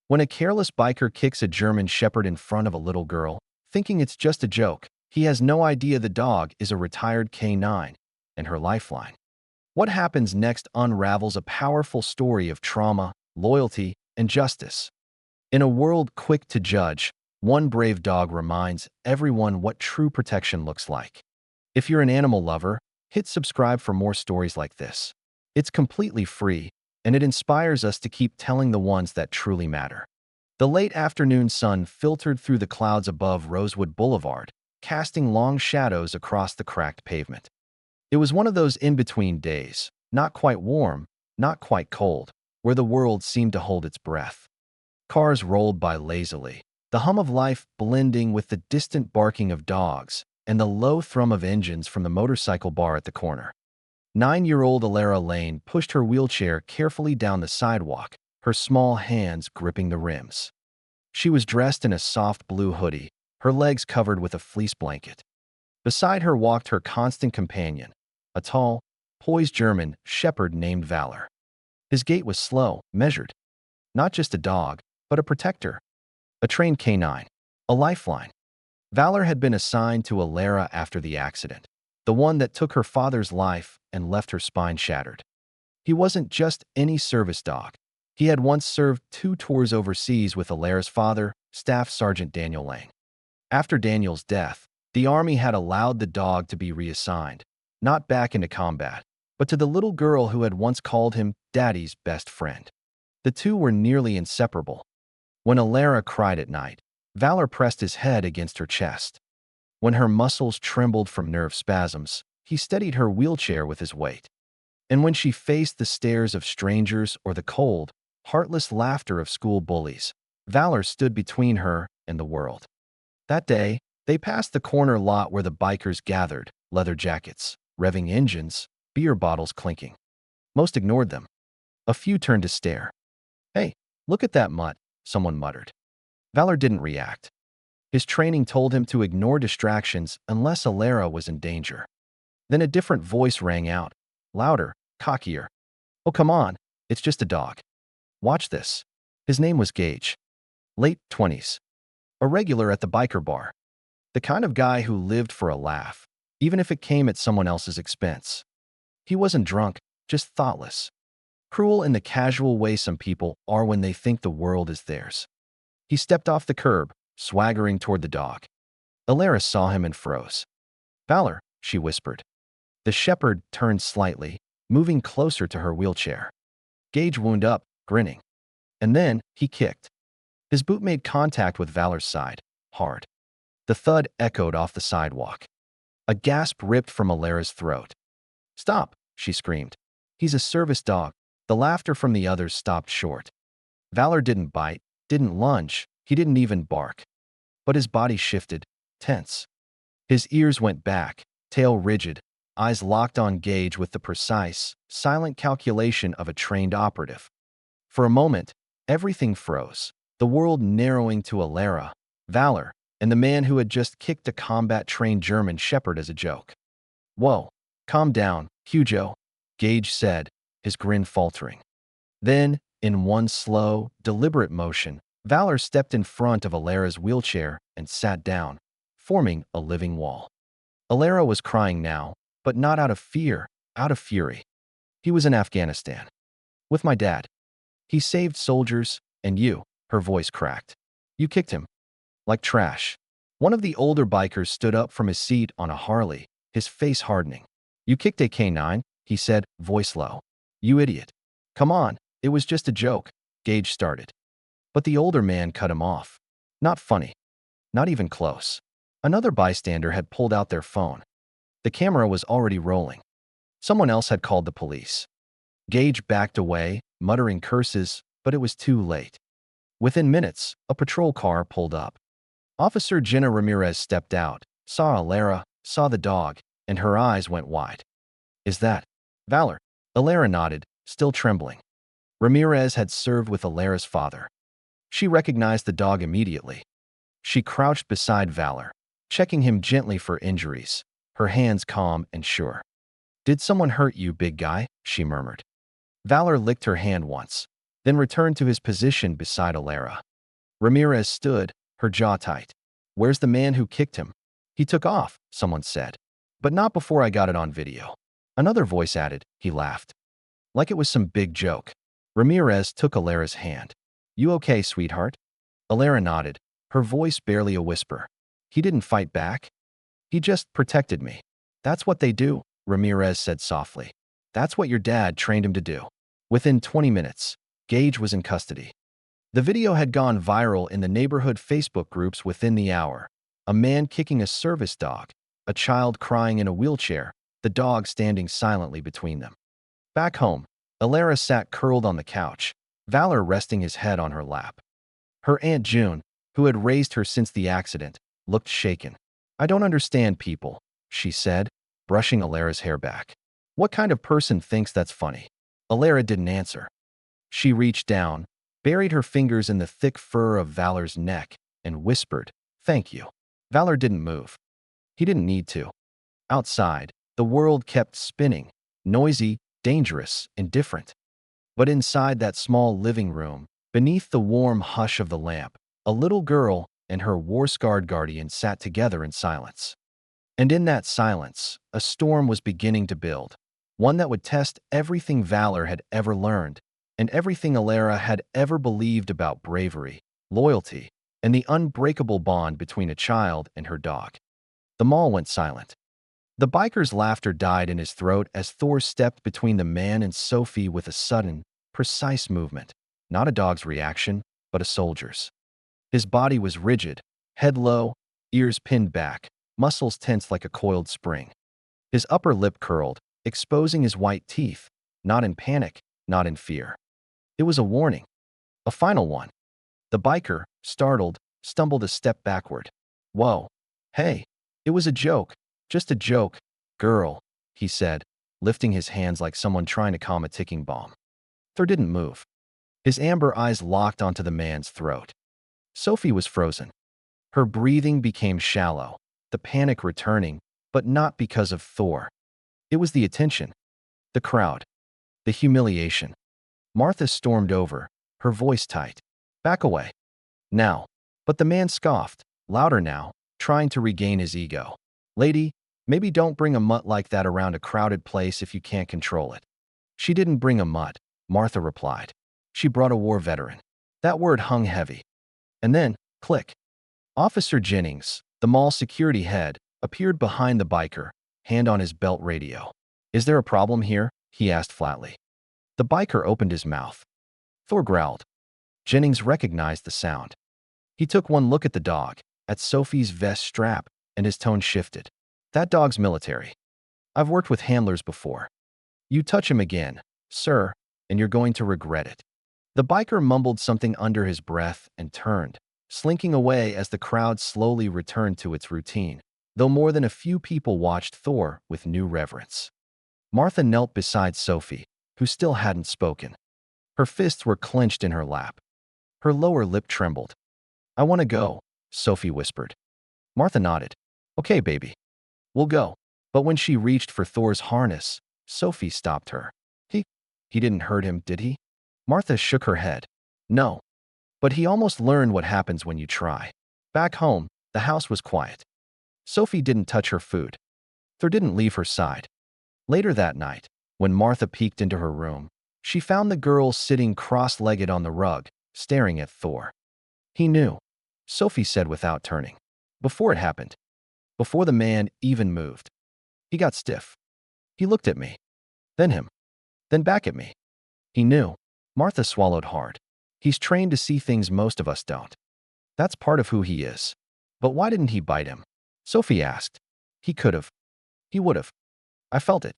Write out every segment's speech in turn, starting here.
When a careless biker kicks a German shepherd in front of a little girl, thinking it's just a joke, he has no idea the dog is a retired K9 and her lifeline. What happens next unravels a powerful story of trauma, loyalty, and justice. In a world quick to judge, one brave dog reminds everyone what true protection looks like. If you're an animal lover, hit subscribe for more stories like this. It's completely free, and it inspires us to keep telling the ones that truly matter. The late afternoon sun filtered through the clouds above Rosewood Boulevard, casting long shadows across the cracked pavement. It was one of those in-between days, not quite warm, not quite cold, where the world seemed to hold its breath. Cars rolled by lazily, the hum of life blending with the distant barking of dogs and the low thrum of engines from the motorcycle bar at the corner. 9-year-old Alara Lane pushed her wheelchair carefully down the sidewalk, her small hands gripping the rims. She was dressed in a soft blue hoodie, her legs covered with a fleece blanket. Beside her walked her constant companion, a tall, poised German shepherd named Valor. His gait was slow, measured. Not just a dog, but a protector. A trained canine. A lifeline. Valor had been assigned to Alara after the accident, the one that took her father's life and left her spine shattered. He wasn't just any service dog. He had once served 2 tours overseas with Alara's father, Staff Sergeant Daniel Lang. After Daniel's death, the Army had allowed the dog to be reassigned, not back into combat, but to the little girl who had once called him Daddy's best friend. The two were nearly inseparable. When Alara cried at night, Valor pressed his head against her chest. When her muscles trembled from nerve spasms, he steadied her wheelchair with his weight. And when she faced the stares of strangers or the cold, heartless laughter of school bullies, Valor stood between her and the world. That day, they passed the corner lot where the bikers gathered, leather jackets, revving engines, beer bottles clinking. Most ignored them. A few turned to stare. "Hey, look at that mutt," someone muttered. Valor didn't react. His training told him to ignore distractions unless Alara was in danger. Then a different voice rang out, louder, cockier. "Oh, come on, it's just a dog. Watch this." His name was Gage. Late 20s. A regular at the biker bar. The kind of guy who lived for a laugh, even if it came at someone else's expense. He wasn't drunk, just thoughtless. Cruel in the casual way some people are when they think the world is theirs. He stepped off the curb, swaggering toward the dog. Alara saw him and froze. "Valor," she whispered. The shepherd turned slightly, moving closer to her wheelchair. Gage wound up, grinning. And then he kicked. His boot made contact with Valor's side, hard. The thud echoed off the sidewalk. A gasp ripped from Alara's throat. "Stop," she screamed. "He's a service dog." The laughter from the others stopped short. Valor didn't bite, didn't lunge, he didn't even bark. But his body shifted, tense. His ears went back, tail rigid, eyes locked on Gage with the precise, silent calculation of a trained operative. For a moment, everything froze, the world narrowing to Alara, Valor, and the man who had just kicked a combat-trained German shepherd as a joke. "Whoa, calm down, Hugo," Gage said, his grin faltering. Then, in one slow, deliberate motion, Valor stepped in front of Alara's wheelchair and sat down, forming a living wall. Alara was crying now, but not out of fear, out of fury. "He was in Afghanistan. With my dad. He saved soldiers, and you," her voice cracked. "You kicked him. Like trash." One of the older bikers stood up from his seat on a Harley, his face hardening. "You kicked a K9, he said, voice low. "You idiot." "Come on, it was just a joke," Gage started. But the older man cut him off. "Not funny. Not even close." Another bystander had pulled out their phone. The camera was already rolling. Someone else had called the police. Gage backed away, muttering curses, but it was too late. Within minutes, a patrol car pulled up. Officer Jenna Ramirez stepped out, saw Alara, saw the dog, and her eyes went wide. "Is that Valor?" Alara nodded, still trembling. Ramirez had served with Alara's father. She recognized the dog immediately. She crouched beside Valor, checking him gently for injuries, her hands calm and sure. "Did someone hurt you, big guy?" she murmured. Valor licked her hand once, then returned to his position beside Alara. Ramirez stood, her jaw tight. Where's the man who kicked him? He took off, someone said. But not before I got it on video. Another voice added, he laughed. Like it was some big joke. Ramirez took Alara's hand. You okay, sweetheart? Alara nodded, her voice barely a whisper. He didn't fight back. He just protected me. That's what they do, Ramirez said softly. That's what your dad trained him to do. Within 20 minutes, Gage was in custody. The video had gone viral in the neighborhood Facebook groups within the hour. A man kicking a service dog, a child crying in a wheelchair, the dog standing silently between them. Back home, Alara sat curled on the couch, Valor resting his head on her lap. Her Aunt June, who had raised her since the accident, looked shaken. I don't understand people, she said, brushing Alara's hair back. What kind of person thinks that's funny? Alara didn't answer. She reached down, buried her fingers in the thick fur of Valor's neck, and whispered, Thank you. Valor didn't move. He didn't need to. Outside, the world kept spinning, noisy, dangerous, indifferent. But inside that small living room, beneath the warm hush of the lamp, a little girl and her war-scarred guardian sat together in silence. And in that silence, a storm was beginning to build, one that would test everything Valor had ever learned, and everything Alara had ever believed about bravery, loyalty, and the unbreakable bond between a child and her dog. The mall went silent. The biker's laughter died in his throat as Thor stepped between the man and Sophie with a sudden, precise movement. Not a dog's reaction, but a soldier's. His body was rigid, head low, ears pinned back, muscles tense like a coiled spring. His upper lip curled, exposing his white teeth, not in panic, not in fear. It was a warning. A final one. The biker, startled, stumbled a step backward. Whoa. Hey. It was a joke. Just a joke. Girl, he said, lifting his hands like someone trying to calm a ticking bomb. Thor didn't move. His amber eyes locked onto the man's throat. Sophie was frozen. Her breathing became shallow, the panic returning, but not because of Thor. It was the attention, the crowd, the humiliation. Martha stormed over, her voice tight. Back away. Now. But the man scoffed, louder now, trying to regain his ego. Lady, maybe don't bring a mutt like that around a crowded place if you can't control it. She didn't bring a mutt, Martha replied. She brought a war veteran. That word hung heavy. And then, click. Officer Jennings, the mall security head, appeared behind the biker, hand on his belt radio. Is there a problem here? He asked flatly. The biker opened his mouth. Thor growled. Jennings recognized the sound. He took one look at the dog, at Sophie's vest strap, and his tone shifted. That dog's military. I've worked with handlers before. You touch him again, sir, and you're going to regret it. The biker mumbled something under his breath and turned, slinking away as the crowd slowly returned to its routine, though more than a few people watched Thor with new reverence. Martha knelt beside Sophie, who still hadn't spoken. Her fists were clenched in her lap. Her lower lip trembled. I want to go, Sophie whispered. Martha nodded. Okay, baby. We'll go. But when she reached for Thor's harness, Sophie stopped her. He didn't hurt him, did he? Martha shook her head. No. But he almost learned what happens when you try. Back home, the house was quiet. Sophie didn't touch her food. Thor didn't leave her side. Later that night, when Martha peeked into her room, she found the girl sitting cross-legged on the rug, staring at Thor. He knew, Sophie said without turning. Before it happened. Before the man even moved. He got stiff. He looked at me. Then him. Then back at me. He knew. Martha swallowed hard. He's trained to see things most of us don't. That's part of who he is. But why didn't he bite him? Sophie asked. He could have. He would have. I felt it.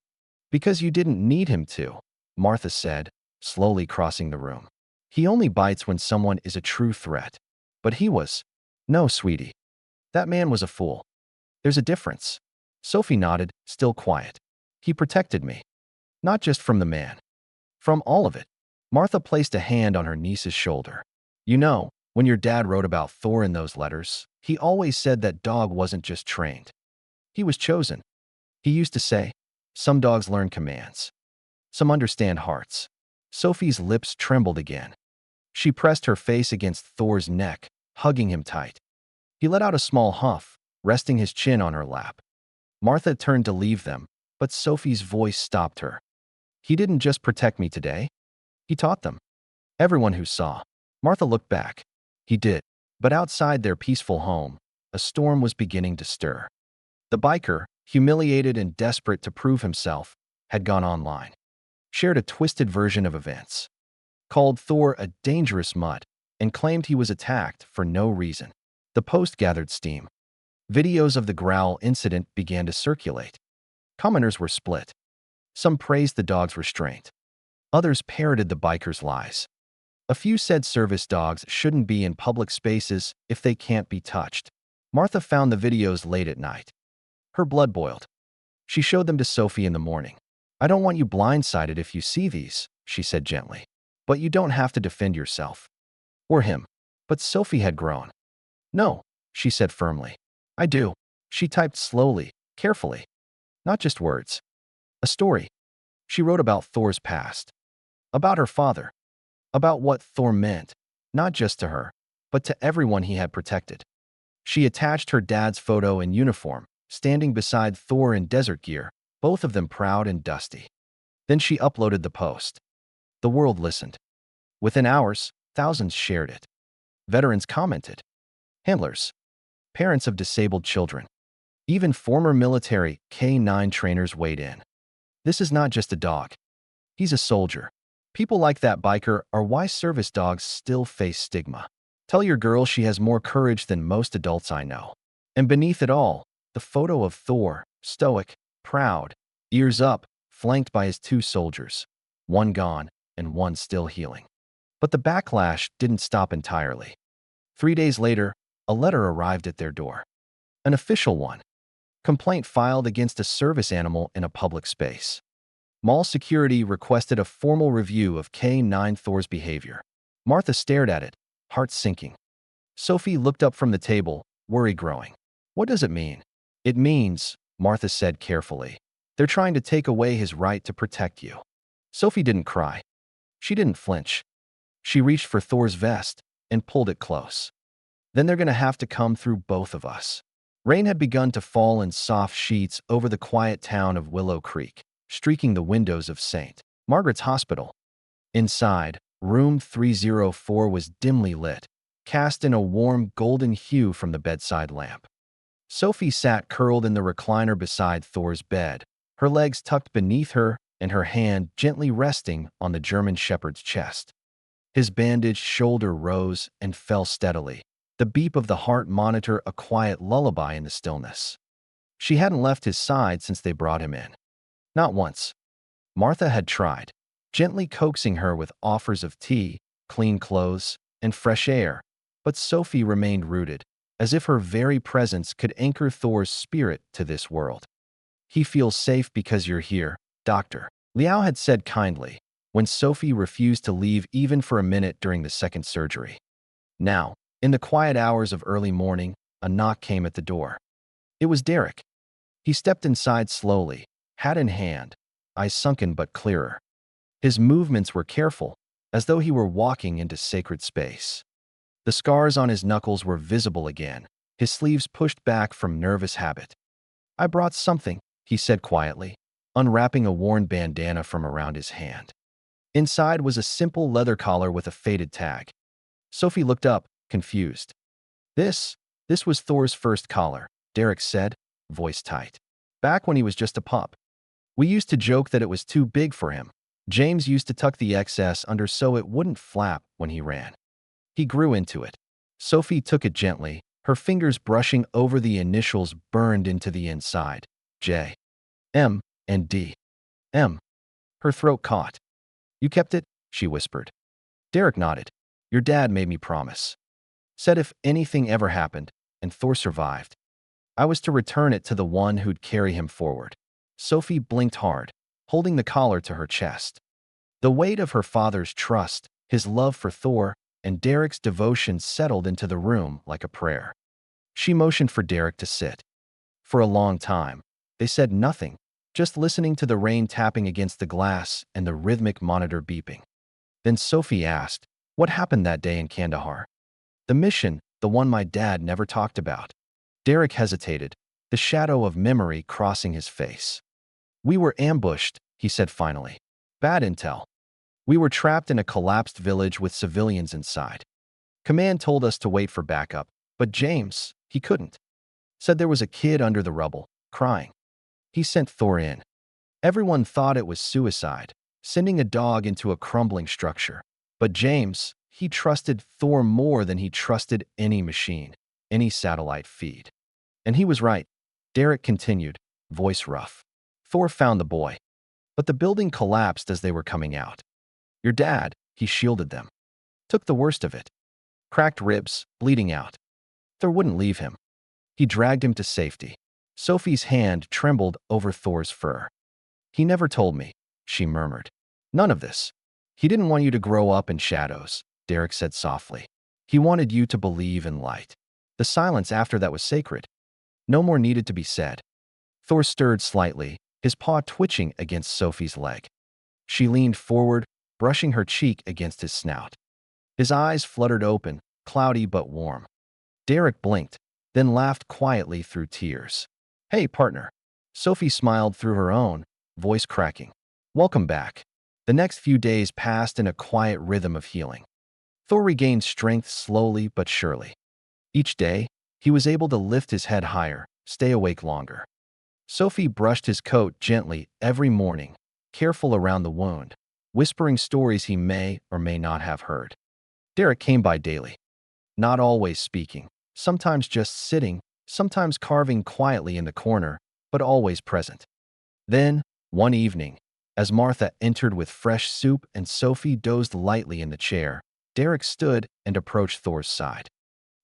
Because you didn't need him to, Martha said, slowly crossing the room. He only bites when someone is a true threat. But he was. No, sweetie. That man was a fool. There's a difference. Sophie nodded, still quiet. He protected me. Not just from the man. From all of it. Martha placed a hand on her niece's shoulder. You know, when your dad wrote about Thor in those letters, he always said that dog wasn't just trained. He was chosen. He used to say, some dogs learn commands. Some understand hearts. Sophie's lips trembled again. She pressed her face against Thor's neck, hugging him tight. He let out a small huff, resting his chin on her lap. Martha turned to leave them, but Sophie's voice stopped her. He didn't just protect me today. He taught them. Everyone who saw. Martha looked back. He did. But outside their peaceful home, a storm was beginning to stir. The biker, humiliated and desperate to prove himself, had gone online, shared a twisted version of events, called Thor a dangerous mutt, and claimed he was attacked for no reason. The post gathered steam. Videos of the growl incident began to circulate. Commenters were split. Some praised the dog's restraint. Others parroted the biker's lies. A few said service dogs shouldn't be in public spaces if they can't be touched. Martha found the videos late at night. Her blood boiled. She showed them to Sophie in the morning. "I don't want you blindsided if you see these," she said gently. "But you don't have to defend yourself. Or him." But Sophie had grown. "No," she said firmly. "I do." She typed slowly, carefully. Not just words. A story. She wrote about Thor's past. About her father. About what Thor meant, not just to her, but to everyone he had protected. She attached her dad's photo in uniform, standing beside Thor in desert gear, both of them proud and dusty. Then she uploaded the post. The world listened. Within hours, thousands shared it. Veterans commented. Handlers. Parents of disabled children. Even former military K9 trainers weighed in. This is not just a dog. He's a soldier. People like that biker are why service dogs still face stigma. Tell your girl she has more courage than most adults I know. And beneath it all, the photo of Thor, stoic, proud, ears up, flanked by his two soldiers, one gone and one still healing. But the backlash didn't stop entirely. 3 days later, a letter arrived at their door. An official one. Complaint filed against a service animal in a public space. Mall security requested a formal review of K9 Thor's behavior. Martha stared at it, heart sinking. Sophie looked up from the table, worry growing. "What does it mean?" "It means," Martha said carefully, "they're trying to take away his right to protect you." Sophie didn't cry. She didn't flinch. She reached for Thor's vest and pulled it close. "Then they're going to have to come through both of us." Rain had begun to fall in soft sheets over the quiet town of Willow Creek, streaking the windows of St. Margaret's Hospital. Inside, room 304 was dimly lit, cast in a warm golden hue from the bedside lamp. Sophie sat curled in the recliner beside Thor's bed, her legs tucked beneath her and her hand gently resting on the German shepherd's chest. His bandaged shoulder rose and fell steadily, the beep of the heart monitor a quiet lullaby in the stillness. She hadn't left his side since they brought him in. Not once. Martha had tried, gently coaxing her with offers of tea, clean clothes, and fresh air, but Sophie remained rooted, as if her very presence could anchor Thor's spirit to this world. "He feels safe because you're here, Doctor," Liao had said kindly, when Sophie refused to leave even for a minute during the second surgery. Now, in the quiet hours of early morning, a knock came at the door. It was Derek. He stepped inside slowly, hat in hand, eyes sunken but clearer. His movements were careful, as though he were walking into sacred space. The scars on his knuckles were visible again, his sleeves pushed back from nervous habit. "I brought something," he said quietly, unwrapping a worn bandana from around his hand. Inside was a simple leather collar with a faded tag. Sophie looked up, confused. This was Thor's first collar," Derek said, voice tight. "Back when he was just a pup. We used to joke that it was too big for him. James used to tuck the excess under so it wouldn't flap when he ran. He grew into it." Sophie took it gently, her fingers brushing over the initials burned into the inside. J, M, and D. M. Her throat caught. "You kept it?" she whispered. Derek nodded. "Your dad made me promise. Said if anything ever happened, and Thor survived, I was to return it to the one who'd carry him forward." Sophie blinked hard, holding the collar to her chest. The weight of her father's trust, his love for Thor, and Derek's devotion settled into the room like a prayer. She motioned for Derek to sit. For a long time, they said nothing, just listening to the rain tapping against the glass and the rhythmic monitor beeping. Then Sophie asked, What happened that day in Kandahar? The mission, the one my dad never talked about. Derek hesitated, the shadow of memory crossing his face. We were ambushed, he said finally. Bad intel. We were trapped in a collapsed village with civilians inside. Command told us to wait for backup, but James, he couldn't. Said there was a kid under the rubble, crying. He sent Thor in. Everyone thought it was suicide, sending a dog into a crumbling structure. But James, he trusted Thor more than he trusted any machine, any satellite feed. And he was right. Derek continued, voice rough. Thor found the boy. But the building collapsed as they were coming out. Your dad, he shielded them. Took the worst of it. Cracked ribs, bleeding out. Thor wouldn't leave him. He dragged him to safety. Sophie's hand trembled over Thor's fur. He never told me, she murmured. None of this. He didn't want you to grow up in shadows, Derek said softly. He wanted you to believe in light. The silence after that was sacred. No more needed to be said. Thor stirred slightly, his paw twitching against Sophie's leg. She leaned forward, brushing her cheek against his snout. His eyes fluttered open, cloudy but warm. Derek blinked, then laughed quietly through tears. Hey, partner. Sophie smiled through her own, voice cracking. Welcome back. The next few days passed in a quiet rhythm of healing. Thor regained strength slowly but surely. Each day, he was able to lift his head higher, stay awake longer. Sophie brushed his coat gently every morning, careful around the wound, whispering stories he may or may not have heard. Derek came by daily. Not always speaking, sometimes just sitting, sometimes carving quietly in the corner, but always present. Then, one evening, as Martha entered with fresh soup and Sophie dozed lightly in the chair, Derek stood and approached Thor's side.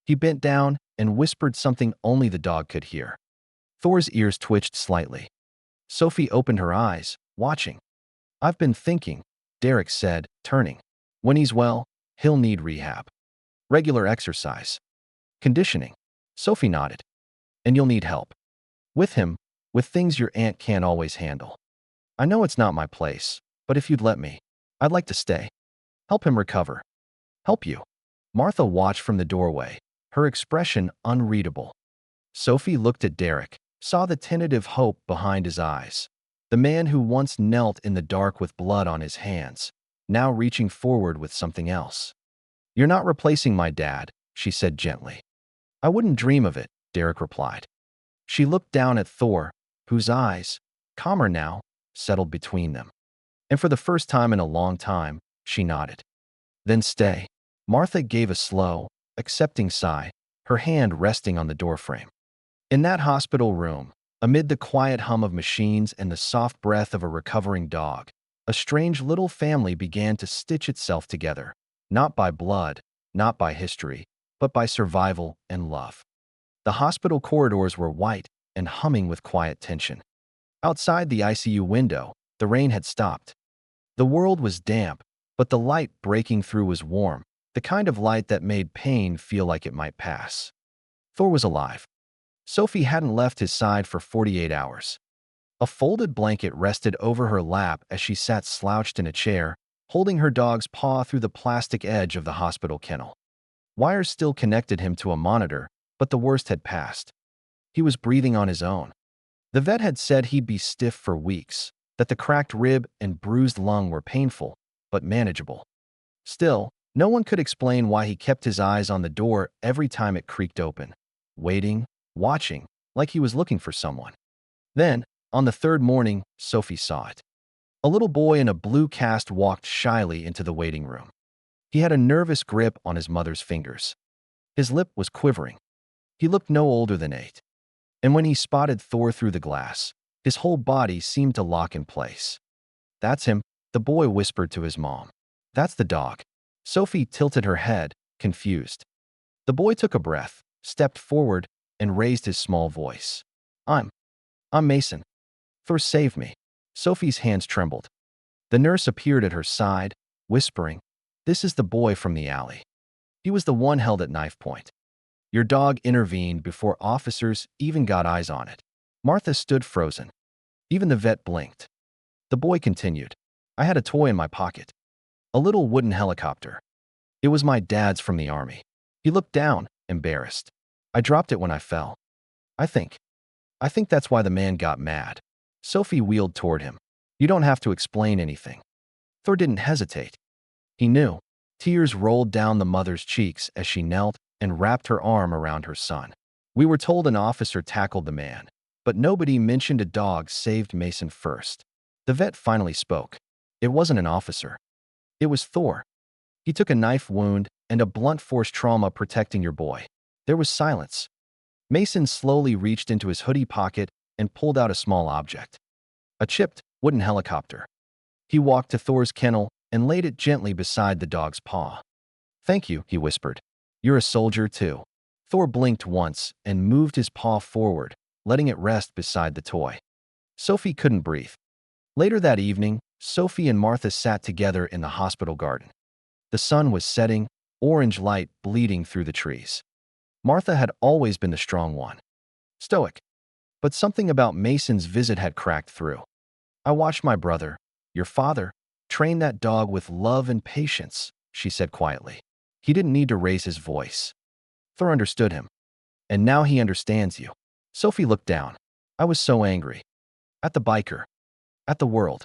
He bent down and whispered something only the dog could hear. Thor's ears twitched slightly. Sophie opened her eyes, watching. I've been thinking, Derek said, turning. When he's well, he'll need rehab. Regular exercise. Conditioning. Sophie nodded. And you'll need help. With him, with things your aunt can't always handle. I know it's not my place, but if you'd let me, I'd like to stay. Help him recover. Help you. Martha watched from the doorway, her expression unreadable. Sophie looked at Derek, saw the tentative hope behind his eyes. The man who once knelt in the dark with blood on his hands, now reaching forward with something else. You're not replacing my dad, she said gently. I wouldn't dream of it, Derek replied. She looked down at Thor, whose eyes, calmer now, settled between them. And for the first time in a long time, she nodded. Then stay. Martha gave a slow, accepting sigh, her hand resting on the doorframe. In that hospital room, amid the quiet hum of machines and the soft breath of a recovering dog, a strange little family began to stitch itself together, not by blood, not by history, but by survival and love. The hospital corridors were white and humming with quiet tension. Outside the ICU window, the rain had stopped. The world was damp, but the light breaking through was warm, the kind of light that made pain feel like it might pass. Thor was alive. Sophie hadn't left his side for 48 hours. A folded blanket rested over her lap as she sat slouched in a chair, holding her dog's paw through the plastic edge of the hospital kennel. Wires still connected him to a monitor, but the worst had passed. He was breathing on his own. The vet had said he'd be stiff for weeks, that the cracked rib and bruised lung were painful, but manageable. Still, no one could explain why he kept his eyes on the door every time it creaked open, waiting, watching, like he was looking for someone. Then, on the third morning, Sophie saw it. A little boy in a blue cast walked shyly into the waiting room. He had a nervous grip on his mother's fingers. His lip was quivering. He looked no older than 8. And when he spotted Thor through the glass, his whole body seemed to lock in place. That's him, the boy whispered to his mom. That's the dog. Sophie tilted her head, confused. The boy took a breath, stepped forward, and raised his small voice. I'm Mason. Thor saved me. Sophie's hands trembled. The nurse appeared at her side, whispering, This is the boy from the alley. He was the one held at knife point. Your dog intervened before officers even got eyes on it. Martha stood frozen. Even the vet blinked. The boy continued. I had a toy in my pocket. A little wooden helicopter. It was my dad's from the army. He looked down, embarrassed. I dropped it when I fell. I think. I think that's why the man got mad. Sophie wheeled toward him. You don't have to explain anything. Thor didn't hesitate. He knew. Tears rolled down the mother's cheeks as she knelt and wrapped her arm around her son. We were told an officer tackled the man, but nobody mentioned a dog saved Mason first. The vet finally spoke. It wasn't an officer. It was Thor. He took a knife wound and a blunt force trauma protecting your boy. There was silence. Mason slowly reached into his hoodie pocket and pulled out a small object. A chipped wooden helicopter. He walked to Thor's kennel and laid it gently beside the dog's paw. Thank you, he whispered. You're a soldier too. Thor blinked once and moved his paw forward, letting it rest beside the toy. Sophie couldn't breathe. Later that evening, Sophie and Martha sat together in the hospital garden. The sun was setting, orange light bleeding through the trees. Martha had always been the strong one. Stoic. But something about Mason's visit had cracked through. I watched my brother, your father, train that dog with love and patience, she said quietly. He didn't need to raise his voice. Thor understood him. And now he understands you. Sophie looked down. I was so angry. At the biker. At the world.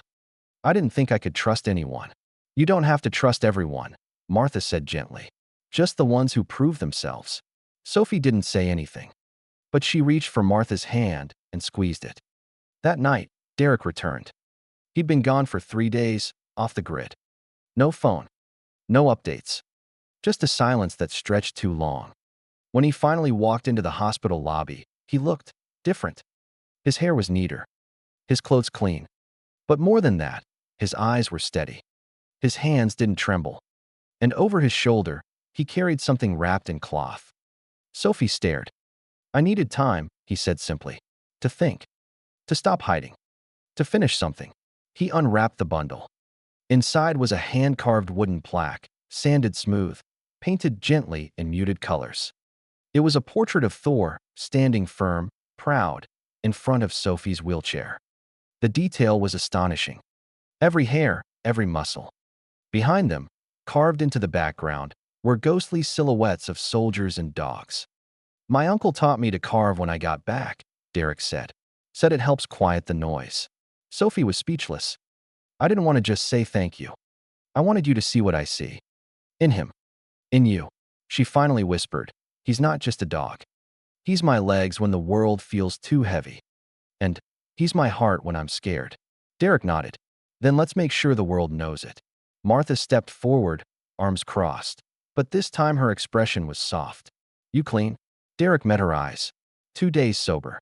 I didn't think I could trust anyone. You don't have to trust everyone, Martha said gently. Just the ones who prove themselves. Sophie didn't say anything. But she reached for Martha's hand and squeezed it. That night, Derek returned. He'd been gone for 3 days, off the grid. No phone. No updates. Just a silence that stretched too long. When he finally walked into the hospital lobby, he looked different. His hair was neater. His clothes clean. But more than that, his eyes were steady. His hands didn't tremble. And over his shoulder, he carried something wrapped in cloth. Sophie stared. I needed time, he said simply. To think. To stop hiding. To finish something. He unwrapped the bundle. Inside was a hand-carved wooden plaque, sanded smooth, painted gently in muted colors. It was a portrait of Thor, standing firm, proud, in front of Sophie's wheelchair. The detail was astonishing. Every hair, every muscle. Behind them, carved into the background, were ghostly silhouettes of soldiers and dogs. My uncle taught me to carve when I got back, Derek said. Said it helps quiet the noise. Sophie was speechless. I didn't want to just say thank you. I wanted you to see what I see. In him. In you. She finally whispered. He's not just a dog. He's my legs when the world feels too heavy. And he's my heart when I'm scared. Derek nodded. Then let's make sure the world knows it. Martha stepped forward, arms crossed. But this time her expression was soft. You clean? Derek met her eyes. 2 days sober.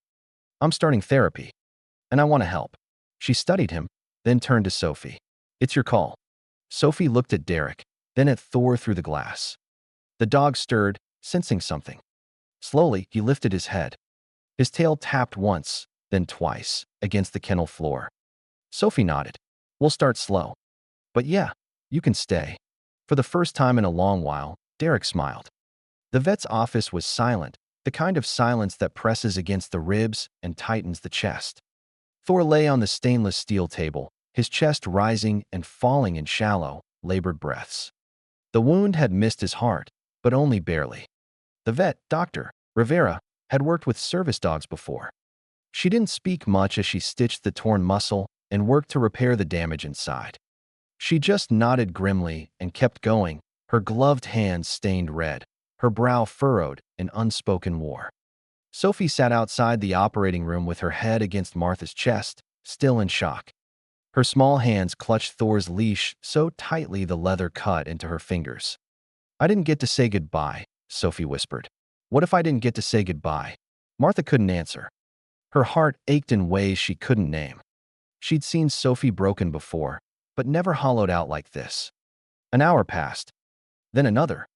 I'm starting therapy. And I want to help. She studied him, then turned to Sophie. It's your call. Sophie looked at Derek, then at Thor through the glass. The dog stirred, sensing something. Slowly, he lifted his head. His tail tapped once, then twice, against the kennel floor. Sophie nodded. We'll start slow. But yeah, you can stay. For the first time in a long while, Derek smiled. The vet's office was silent, the kind of silence that presses against the ribs and tightens the chest. Thor lay on the stainless steel table, his chest rising and falling in shallow, labored breaths. The wound had missed his heart, but only barely. The vet, Dr. Rivera, had worked with service dogs before. She didn't speak much as she stitched the torn muscle and worked to repair the damage inside. She just nodded grimly and kept going, her gloved hands stained red, her brow furrowed in unspoken war. Sophie sat outside the operating room with her head against Martha's chest, still in shock. Her small hands clutched Thor's leash so tightly the leather cut into her fingers. I didn't get to say goodbye, Sophie whispered. What if I didn't get to say goodbye? Martha couldn't answer. Her heart ached in ways she couldn't name. She'd seen Sophie broken before, but never hollowed out like this. An hour passed. Then another.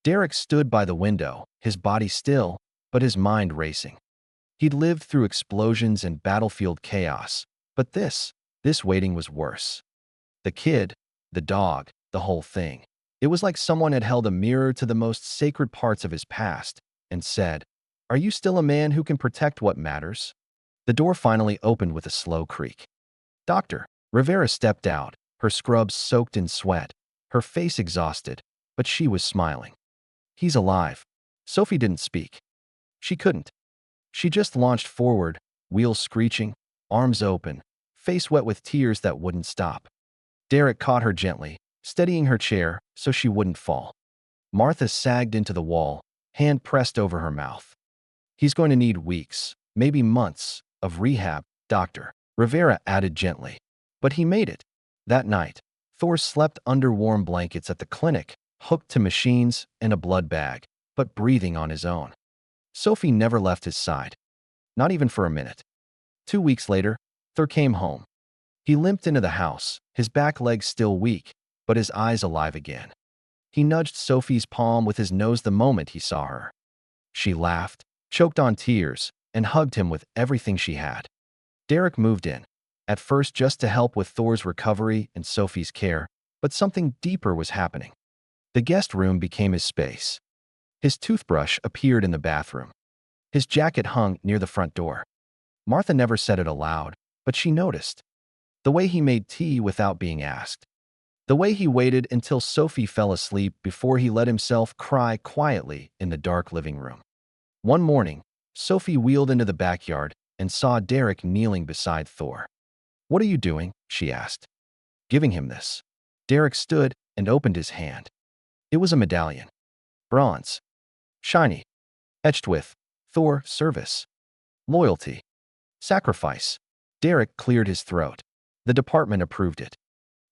Derek stood by the window, his body still, but his mind racing. He'd lived through explosions and battlefield chaos, but this waiting was worse. The kid, the dog, the whole thing. It was like someone had held a mirror to the most sacred parts of his past and said, "Are you still a man who can protect what matters?" The door finally opened with a slow creak. Dr. Rivera stepped out, her scrubs soaked in sweat, her face exhausted, but she was smiling. He's alive. Sophie didn't speak. She couldn't. She just launched forward, wheels screeching, arms open, face wet with tears that wouldn't stop. Derek caught her gently, steadying her chair so she wouldn't fall. Martha sagged into the wall, hand pressed over her mouth. He's going to need weeks, maybe months, of rehab, Dr. Rivera added gently. But he made it. That night, Thor slept under warm blankets at the clinic, hooked to machines and a blood bag, but breathing on his own. Sophie never left his side. Not even for a minute. 2 weeks later, Thor came home. He limped into the house, his back legs still weak, but his eyes alive again. He nudged Sophie's palm with his nose the moment he saw her. She laughed, choked on tears, and hugged him with everything she had. Derek moved in, at first just to help with Thor's recovery and Sophie's care, but something deeper was happening. The guest room became his space. His toothbrush appeared in the bathroom. His jacket hung near the front door. Martha never said it aloud, but she noticed. The way he made tea without being asked. The way he waited until Sophie fell asleep before he let himself cry quietly in the dark living room. One morning, Sophie wheeled into the backyard and saw Derek kneeling beside Thor. "What are you doing?" she asked. "Giving him this." Derek stood and opened his hand. It was a medallion. Bronze. Shiny. Etched with Thor, service, loyalty, sacrifice. Derek cleared his throat. The department approved it.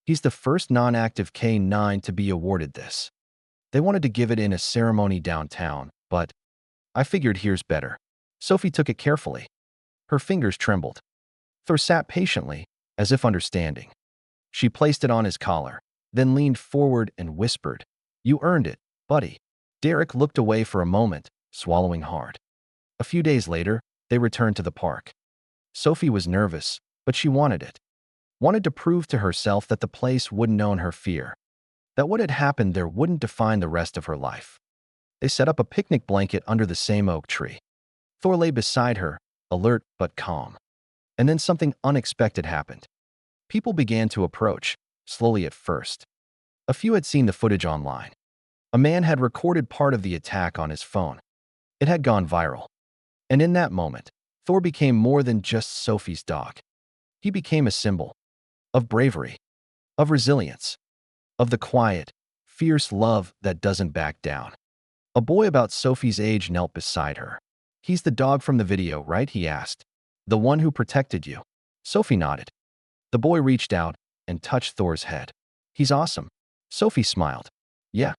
He's the first non-active K-9 to be awarded this. They wanted to give it in a ceremony downtown, but I figured here's better. Sophie took it carefully. Her fingers trembled. Thor sat patiently, as if understanding. She placed it on his collar, then leaned forward and whispered, "You earned it, buddy." Derek looked away for a moment, swallowing hard. A few days later, they returned to the park. Sophie was nervous, but she wanted it. Wanted to prove to herself that the place wouldn't own her fear, that what had happened there wouldn't define the rest of her life. They set up a picnic blanket under the same oak tree. Thor lay beside her, alert but calm. And then something unexpected happened. People began to approach, slowly at first. A few had seen the footage online. A man had recorded part of the attack on his phone. It had gone viral. And in that moment, Thor became more than just Sophie's dog. He became a symbol of bravery, of resilience, of the quiet, fierce love that doesn't back down. A boy about Sophie's age knelt beside her. "He's the dog from the video, right?" he asked. "The one who protected you." Sophie nodded. The boy reached out and touched Thor's head. "He's awesome." Sophie smiled. "Yeah,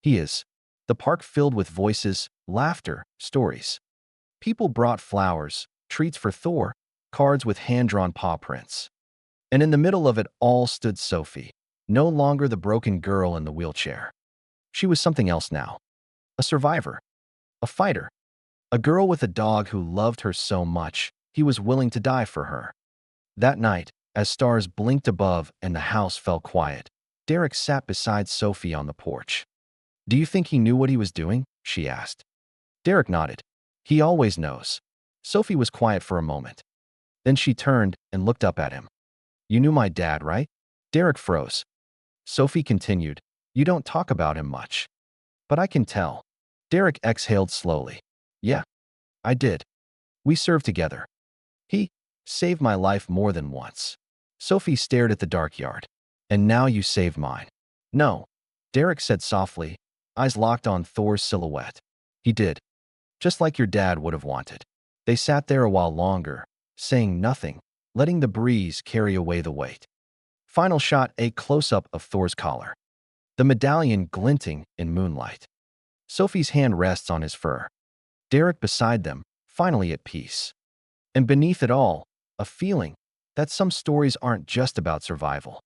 he is." The park filled with voices, laughter, stories. People brought flowers, treats for Thor, cards with hand-drawn paw prints. And in the middle of it all stood Sophie, no longer the broken girl in the wheelchair. She was something else now. A survivor. A fighter. A girl with a dog who loved her so much, he was willing to die for her. That night, as stars blinked above and the house fell quiet, Derek sat beside Sophie on the porch. "Do you think he knew what he was doing?" she asked. Derek nodded. "He always knows." Sophie was quiet for a moment. Then she turned and looked up at him. "You knew my dad, right?" Derek froze. Sophie continued, "You don't talk about him much. But I can tell." Derek exhaled slowly. "Yeah, I did. We served together. He saved my life more than once." Sophie stared at the dark yard. "And now you saved mine." "No," Derek said softly, eyes locked on Thor's silhouette. "He did. Just like your dad would have wanted." They sat there a while longer, saying nothing, letting the breeze carry away the weight. Final shot, a close-up of Thor's collar. The medallion glinting in moonlight. Sophie's hand rests on his fur. Derek beside them, finally at peace. And beneath it all, a feeling that some stories aren't just about survival.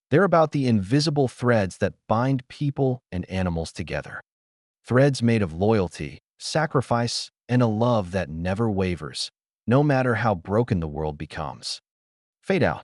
They're about the invisible threads that bind people and animals together. Threads made of loyalty, sacrifice, and a love that never wavers, no matter how broken the world becomes. Fade out.